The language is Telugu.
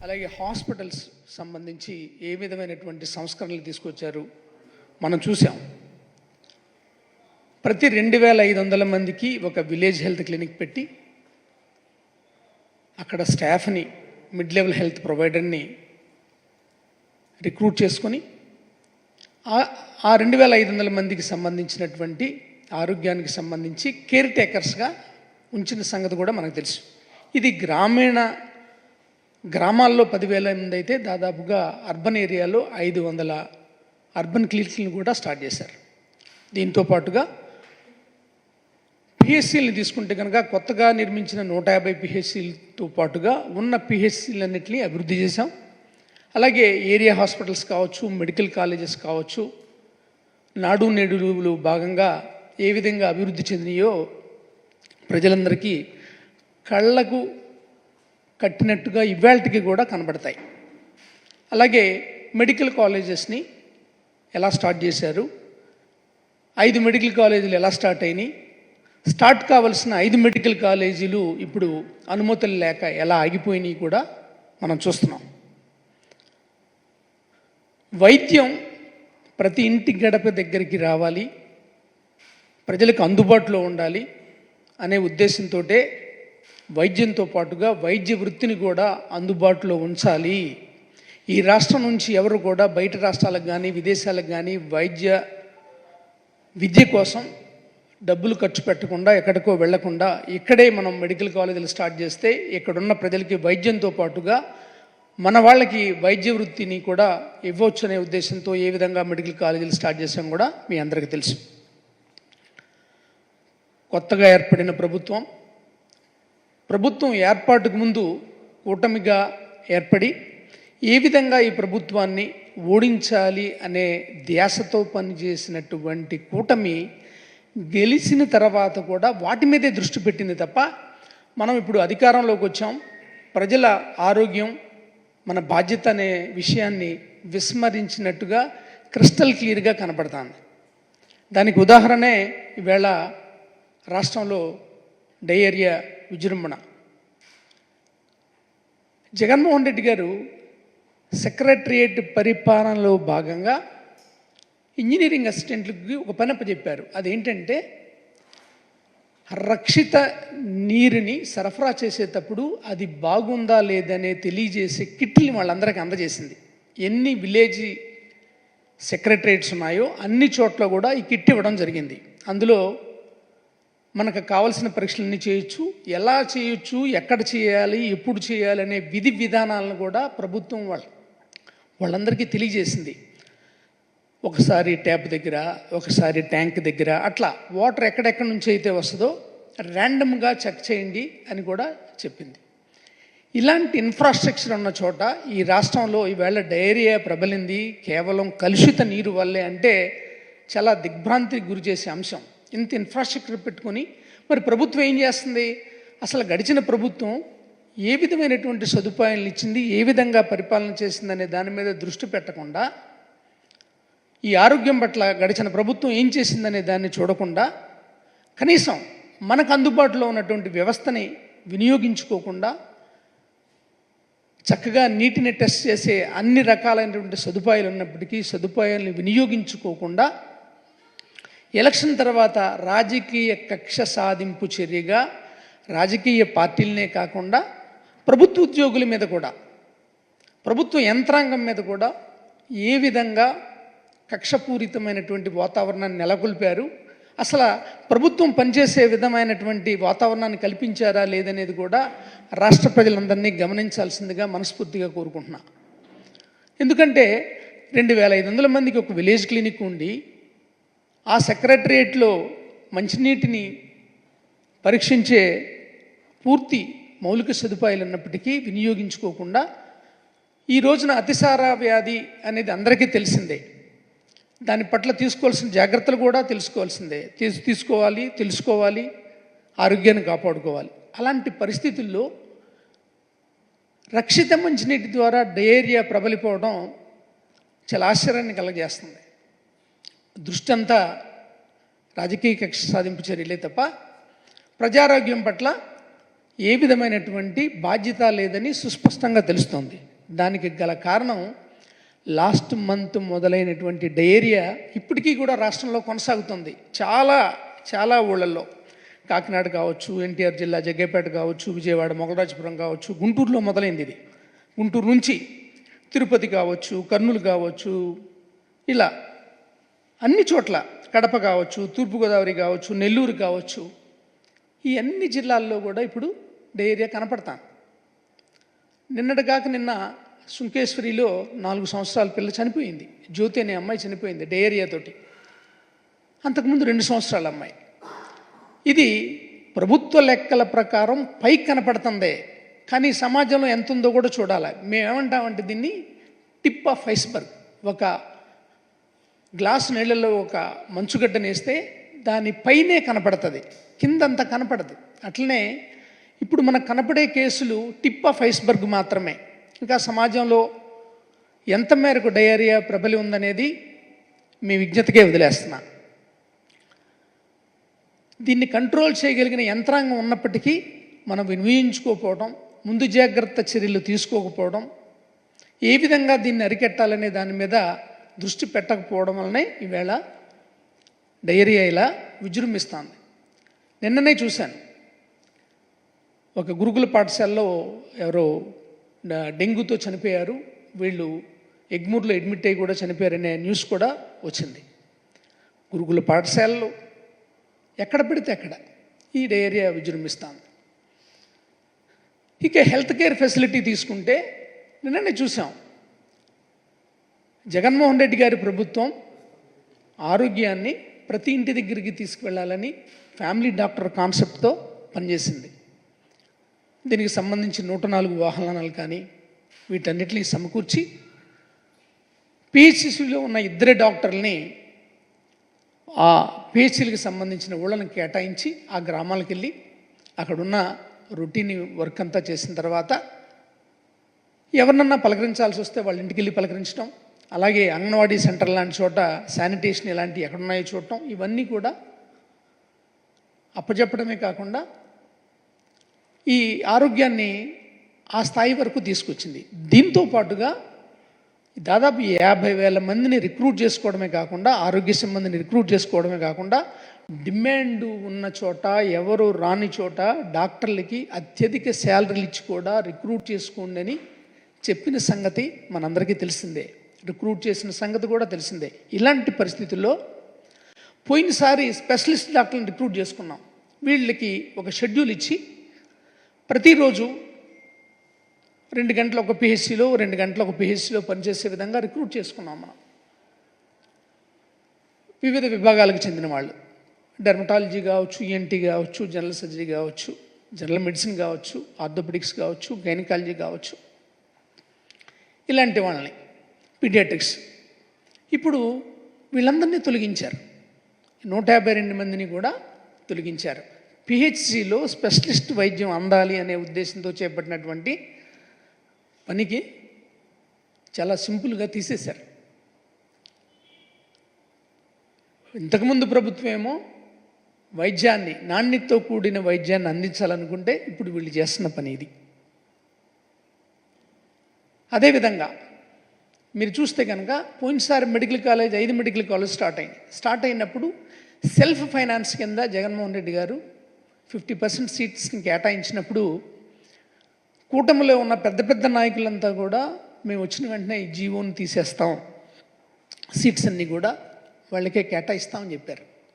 అలాగే హాస్పిటల్స్ సంబంధించి ఏ విధమైనటువంటి సంస్కరణలు తీసుకొచ్చారు మనం చూసాం. ప్రతి 2500 మందికి ఒక విలేజ్ హెల్త్ క్లినిక్ పెట్టి అక్కడ స్టాఫ్ని, మిడ్ లెవెల్ హెల్త్ ప్రొవైడర్ని రిక్రూట్ చేసుకొని ఆ 2500 మందికి సంబంధించినటువంటి ఆరోగ్యానికి సంబంధించి కేర్ టేకర్స్గా ఉంచిన సంగతి కూడా మనకు తెలుసు. ఇది గ్రామాల్లో 10,000 మంది అయితే దాదాపుగా అర్బన్ ఏరియాలో 500 అర్బన్ క్లినిక్లను కూడా స్టార్ట్ చేశారు. దీంతో పాటుగా పిహెచ్సిల్ని తీసుకుంటే కనుక కొత్తగా నిర్మించిన 150 పిహెచ్సిలతో పాటుగా ఉన్న పిహెచ్సిలన్నింటినీ అభివృద్ధి చేశాం. అలాగే ఏరియా హాస్పిటల్స్ కావచ్చు, మెడికల్ కాలేజెస్ కావచ్చు, నాడు నేడులు భాగంగా ఏ విధంగా అభివృద్ధి చెందినాయో ప్రజలందరికీ కళ్ళకు కట్టినట్టుగా ఇవాల్టికి కూడా కనబడతాయి. అలాగే మెడికల్ కాలేజెస్ని ఎలా స్టార్ట్ చేశారు, 5 మెడికల్ కాలేజీలు ఎలా స్టార్ట్ అయినాయి, స్టార్ట్ కావాల్సిన 5 మెడికల్ కాలేజీలు ఇప్పుడు అనుమతులు లేక ఎలా ఆగిపోయినాయి కూడా మనం చూస్తున్నాం. వైద్యం ప్రతి ఇంటి గడప దగ్గరికి రావాలి, ప్రజలకు అందుబాటులో ఉండాలి అనే ఉద్దేశంతో వైద్యంతో పాటుగా వైద్య వృత్తిని కూడా అందుబాటులో ఉంచాలి. ఈ రాష్ట్రం నుంచి ఎవరు కూడా బయట రాష్ట్రాలకు కానీ విదేశాలకు కానీ విద్య కోసం డబ్బులు ఖర్చు పెట్టకుండా, ఎక్కడికో వెళ్లకుండా ఇక్కడే మనం మెడికల్ కాలేజీలు స్టార్ట్ చేస్తే ఇక్కడున్న ప్రజలకి వైద్యంతో పాటుగా మన వాళ్ళకి వైద్య వృత్తిని కూడా ఇవ్వచ్చు అనే ఉద్దేశంతో ఏ విధంగా మెడికల్ కాలేజీలు స్టార్ట్ చేసాం కూడా మీ అందరికీ తెలుసు. కొత్తగా ఏర్పడిన ప్రభుత్వం ఏర్పాటుకు ముందు కూటమిగా ఏర్పడి ఏ విధంగా ఈ ప్రభుత్వాన్ని ఓడించాలి అనే ధ్యాసతో పనిచేసినటువంటి కూటమి గెలిచిన తర్వాత కూడా వాటి మీదే దృష్టి పెట్టింది తప్ప, మనం ఇప్పుడు అధికారంలోకి వచ్చాం, ప్రజల ఆరోగ్యం మన బాధ్యత అనే విషయాన్ని విస్మరించినట్టుగా క్రిస్టల్ క్లియర్గా కనపడుతుంది. దానికి ఉదాహరణే ఈవేళ రాష్ట్రంలో డయేరియా విజృంభణ. జగన్మోహన్ రెడ్డి గారు సెక్రటరియేట్ పరిపాలనలో భాగంగా ఇంజనీరింగ్ అసిస్టెంట్లకి ఒక పని అప్పచెప్పారు. అదేంటంటే రక్షిత నీరుని సరఫరా చేసేటప్పుడు అది బాగుందా లేదనే తెలియజేసే కిట్ని వాళ్ళందరికీ అందజేసింది. ఎన్ని విలేజ్ సెక్రటరియేట్స్ ఉన్నాయో అన్ని చోట్ల కూడా ఈ కిట్ ఇవ్వడం జరిగింది. అందులో మనకు కావాల్సిన పరీక్షలన్నీ చేయొచ్చు, ఎలా చేయొచ్చు, ఎక్కడ చేయాలి, ఎప్పుడు చేయాలి అనే విధి విధానాలను కూడా ప్రభుత్వం వాళ్ళందరికీ తెలియజేసింది. ఒకసారి ట్యాప్ దగ్గర, ఒకసారి ట్యాంక్ దగ్గర, అట్లా వాటర్ ఎక్కడెక్కడి నుంచి అయితే వస్తుందో ర్యాండమ్గా చెక్ చేయండి అని కూడా చెప్పింది. ఇలాంటి ఇన్ఫ్రాస్ట్రక్చర్ ఉన్న చోట ఈ రాష్ట్రంలో ఈవేళ డయేరియా ప్రబలింది కేవలం కలుషిత నీరు వల్లే అంటే చాలా దిగ్భ్రాంతికి గురి చేసే అంశం. ఇంత ఇన్ఫ్రాస్ట్రక్చర్ పెట్టుకొని మరి ప్రభుత్వం ఏం చేస్తుంది? అసలు గడిచిన ప్రభుత్వం ఏ విధమైనటువంటి సదుపాయాలను ఇచ్చింది, ఏ విధంగా పరిపాలన చేసిందనే దాని మీద దృష్టి పెట్టకుండా, ఈ ఆరోగ్యం పట్ల గడిచిన ప్రభుత్వం ఏం చేసిందనే దాన్ని చూడకుండా కనీసం మనకు అందుబాటులో ఉన్నటువంటి వ్యవస్థని వినియోగించుకోకుండా, చక్కగా నీటిని టెస్ట్ చేసే అన్ని రకాలైనటువంటి సదుపాయాలు ఉన్నప్పటికీ సదుపాయాలను వినియోగించుకోకుండా ఎలక్షన్ తర్వాత రాజకీయ కక్ష సాధింపు చర్యగా రాజకీయ పార్టీలనే కాకుండా ప్రభుత్వ ఉద్యోగుల మీద కూడా, ప్రభుత్వ యంత్రాంగం మీద కూడా ఏ విధంగా కక్షపూరితమైనటువంటి వాతావరణాన్ని నెలకొల్పారు, అసలు ప్రభుత్వం పనిచేసే విధమైనటువంటి వాతావరణాన్ని కల్పించారా లేదనేది కూడా రాష్ట్ర ప్రజలందరినీ గమనించాల్సిందిగా మనస్ఫూర్తిగా కోరుకుంటున్నా. ఎందుకంటే 2500 మందికి ఒక విలేజ్ క్లినిక్ ఉండి ఆ సెక్రటరియేట్లో మంచినీటిని పరీక్షించే పూర్తి మౌలిక సదుపాయాలు ఉన్నప్పటికీ వినియోగించుకోకుండా ఈ రోజున అతిసార వ్యాధి అనేది అందరికీ తెలిసిందే. దాని పట్ల తీసుకోవాల్సిన జాగ్రత్తలు కూడా తెలుసుకోవాలి, ఆరోగ్యాన్ని కాపాడుకోవాలి. అలాంటి పరిస్థితుల్లో రక్షిత మంచినీటి ద్వారా డయేరియా ప్రబలిపోవడం చాలా ఆశ్చర్యాన్ని కలగజేస్తుంది. దృష్టి అంతా రాజకీయ కక్ష సాధింపు చర్యలే తప్ప ప్రజారోగ్యం పట్ల ఏ విధమైనటువంటి బాధ్యత లేదని సుస్పష్టంగా తెలుస్తోంది. దానికి గల కారణం లాస్ట్ మంత్ మొదలైనటువంటి డయేరియా ఇప్పటికీ కూడా రాష్ట్రంలో కొనసాగుతుంది. చాలా చాలా ఊళ్ళల్లో, కాకినాడ కావచ్చు, ఎన్టీఆర్ జిల్లా జగ్గైపేట కావచ్చు, విజయవాడ మొగలరాజపురం కావచ్చు, గుంటూరులో మొదలైంది ఇది. గుంటూరు నుంచి తిరుపతి కావచ్చు, కర్నూలు కావచ్చు, ఇలా అన్ని చోట్ల, కడప కావచ్చు, తూర్పుగోదావరి కావచ్చు, నెల్లూరు కావచ్చు, ఈ అన్ని జిల్లాల్లో కూడా ఇప్పుడు డయేరియా కనపడతాను. నిన్న సుంకేశ్వరిలో 4 సంవత్సరాల పిల్ల చనిపోయింది. జ్యోతి అనే అమ్మాయి చనిపోయింది డయేరియాతోటి. అంతకుముందు 2 సంవత్సరాల అమ్మాయి. ఇది ప్రభుత్వ లెక్కల ప్రకారం పైకి కనపడుతుందే, కానీ సమాజంలో ఎంత ఉందో కూడా చూడాలి. మేమేమంటామంటే దీన్ని టిప్ ఆఫ్ ఐస్బర్గ్. ఒక గ్లాసు నీళ్ళలో ఒక మంచుగడ్డనేస్తే దాని పైనే కనపడుతుంది, కిందంతా కనపడదు. అట్లనే ఇప్పుడు మనకు కనపడే కేసులు టిప్ ఆఫ్ ఐస్బర్గ్ మాత్రమే. ఇంకా సమాజంలో ఎంత మేరకు డయేరియా ప్రబలి ఉందనేది మీ విజ్ఞతకే వదిలేస్తున్నా. దీన్ని కంట్రోల్ చేయగలిగిన యంత్రాంగం ఉన్నప్పటికీ మనం వినియోగించుకోకపోవడం, ముందు జాగ్రత్త చర్యలు తీసుకోకపోవడం, ఏ విధంగా దీన్ని అరికట్టాలనే దాని మీద దృష్టి పెట్టకపోవడం వల్లనే ఈవేళ డయేరియా ఇలా విజృంభిస్తుంది. నిన్ననే చూశాను, ఒక గురుకుల పాఠశాలలో ఎవరో డెంగ్యూతో చనిపోయారు, వీళ్ళు ఎగ్మూర్లో అడ్మిట్ అయ్యి కూడా చనిపోయారనే న్యూస్ కూడా వచ్చింది. గురుకుల పాఠశాలలో ఎక్కడ పెడితే అక్కడ ఈ డయేరియా విజృంభిస్తుంది. ఇక హెల్త్ కేర్ ఫెసిలిటీ తీసుకుంటే నిన్ననే చూసాం, జగన్మోహన్ రెడ్డి గారి ప్రభుత్వం ఆరోగ్యాన్ని ప్రతి ఇంటి దగ్గరికి తీసుకువెళ్ళాలని ఫ్యామిలీ డాక్టర్ కాన్సెప్ట్తో పనిచేసింది. దీనికి సంబంధించి 104 వాహనాలు కానీ వీటన్నిటిని సమకూర్చి పిహెచ్సిలో ఉన్న 2 డాక్టర్లని ఆ పిహెచ్సిలకు సంబంధించిన ఊళ్ళని కేటాయించి ఆ గ్రామాలకు వెళ్ళి అక్కడున్న రొటీన్ వర్క్ అంతా చేసిన తర్వాత ఎవరినన్నా పలకరించాల్సి వస్తే వాళ్ళ ఇంటికి వెళ్ళి పలకరించడం, అలాగే అంగన్వాడీ సెంటర్ లాంటి చోట శానిటేషన్ ఇలాంటివి ఎక్కడున్నాయో చూడటం, ఇవన్నీ కూడా అప్పచెప్పడమే కాకుండా ఈ ఆరోగ్యాన్ని ఆ స్థాయి వరకు తీసుకొచ్చింది. దీంతో పాటుగా దాదాపు 50,000 మందిని రిక్రూట్ చేసుకోవడమే కాకుండా, ఆరోగ్య సిబ్బందిని రిక్రూట్ చేసుకోవడమే కాకుండా, డిమాండ్ ఉన్న చోట, ఎవరు రాని చోట డాక్టర్లకి అత్యధిక శాలరీలు ఇచ్చి కూడా రిక్రూట్ చేసుకోండి అని చెప్పిన సంగతి మనందరికీ తెలిసిందే. రిక్రూట్ చేసిన సంగతి కూడా తెలిసిందే. ఇలాంటి పరిస్థితుల్లో పోయినసారి స్పెషలిస్ట్ డాక్టర్లను రిక్రూట్ చేసుకున్నాం. వీళ్ళకి ఒక షెడ్యూల్ ఇచ్చి ప్రతిరోజు 2 గంటలు ఒక పిహెచ్సిలో, 2 గంటలు ఒక పిహెచ్సిలో పనిచేసే విధంగా రిక్రూట్ చేసుకున్నాం మనం. వివిధ విభాగాలకు చెందిన వాళ్ళు, డెర్మటాలజీ కావచ్చు, ఈఎన్టీ కావచ్చు, జనరల్ సర్జరీ కావచ్చు, జనరల్ మెడిసిన్ కావచ్చు, ఆర్థోపెడిక్స్ కావచ్చు, గైనకాలజీ కావచ్చు, ఇలాంటి వాళ్ళని, పీడియాట్రిక్స్. ఇప్పుడు వీళ్ళందరినీ తొలగించారు. 152 మందిని కూడా తొలగించారు. పిహెచ్సిలో స్పెషలిస్ట్ వైద్యం అందాలి అనే ఉద్దేశంతో చేపట్టినటువంటి పనికి చాలా సింపుల్గా తీసేశారు. ఇంతకుముందు ప్రభుత్వం ఏమో వైద్యాన్ని, నాణ్యతతో కూడిన వైద్యాన్ని అందించాలనుకుంటే ఇప్పుడు వీళ్ళు చేస్తున్న పని ఇది. అదేవిధంగా మీరు చూస్తే కనుక పోయినసారి 5 మెడికల్ కాలేజ్ స్టార్ట్ అయినప్పుడు సెల్ఫ్ ఫైనాన్స్ కింద జగన్మోహన్ రెడ్డి గారు 50% సీట్స్ని కేటాయించినప్పుడు కూటమిలో ఉన్న పెద్ద నాయకులంతా కూడా మేము వచ్చిన వెంటనే ఈ జీవోని తీసేస్తాం, సీట్స్ అన్నీ కూడా వాళ్ళకే కేటాయిస్తామని చెప్పారు.